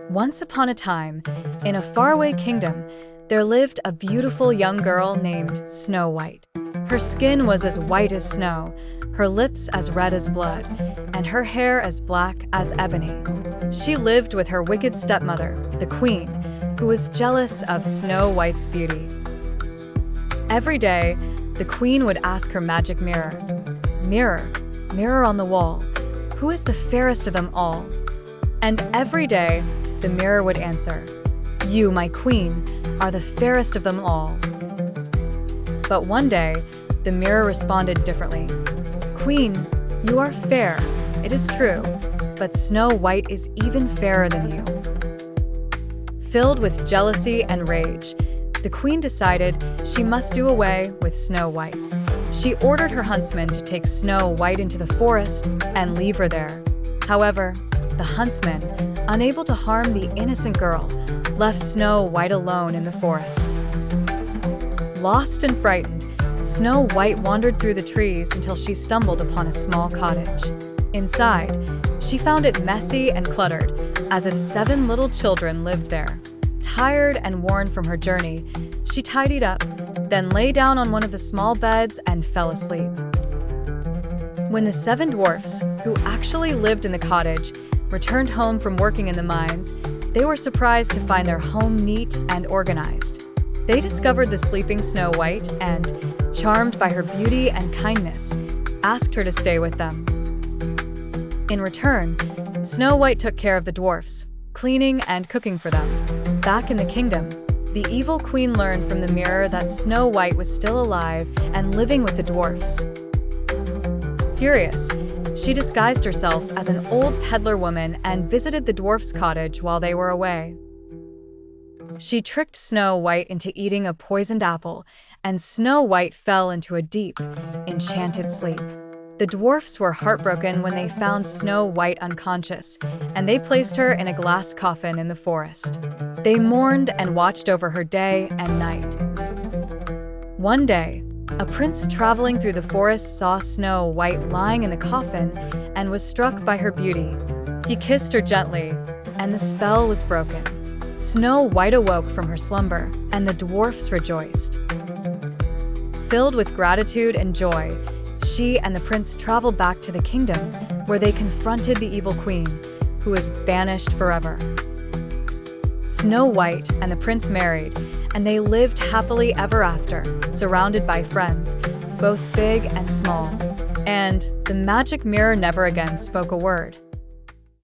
Once upon a time, in a faraway kingdom, there lived a beautiful young girl named Snow White. Her skin was as white as snow, her lips as red as blood, and her hair as black as ebony. She lived with her wicked stepmother, the queen, who was jealous of Snow White's beauty. Every day, the queen would ask her magic mirror, "Mirror, mirror on the wall, who is the fairest of them all?" And every day, the mirror would answer, "You, my queen, are the fairest of them all." But one day, the mirror responded differently. "Queen, you are fair, it is true, but Snow White is even fairer than you." Filled with jealousy and rage, the queen decided she must do away with Snow White. She ordered her huntsman to take Snow White into the forest and leave her there. However, the huntsman, unable to harm the innocent girl, left Snow White alone in the forest. Lost and frightened, Snow White wandered through the trees until she stumbled upon a small cottage. Inside, she found it messy and cluttered, as if 7 little children lived there. Tired and worn from her journey, she tidied up, then lay down on one of the small beds and fell asleep. When the 7 dwarfs, who actually lived in the cottage, returned home from working in the mines, they were surprised to find their home neat and organized. They discovered the sleeping Snow White and, charmed by her beauty and kindness, asked her to stay with them. In return, Snow White took care of the dwarfs, cleaning and cooking for them. Back in the kingdom, the evil queen learned from the mirror that Snow White was still alive and living with the dwarfs. Furious, she disguised herself as an old peddler woman and visited the dwarfs' cottage while they were away. She tricked Snow White into eating a poisoned apple, and Snow White fell into a deep, enchanted sleep. The dwarfs were heartbroken when they found Snow White unconscious, and they placed her in a glass coffin in the forest. They mourned and watched over her day and night. One day, a prince traveling through the forest saw Snow White lying in the coffin and was struck by her beauty. He kissed her gently, and the spell was broken. Snow White awoke from her slumber, and the dwarfs rejoiced. Filled with gratitude and joy, she and the prince traveled back to the kingdom, where they confronted the evil queen, who was banished forever. Snow White and the prince married, and they lived happily ever after, surrounded by friends, both big and small. And the magic mirror never again spoke a word.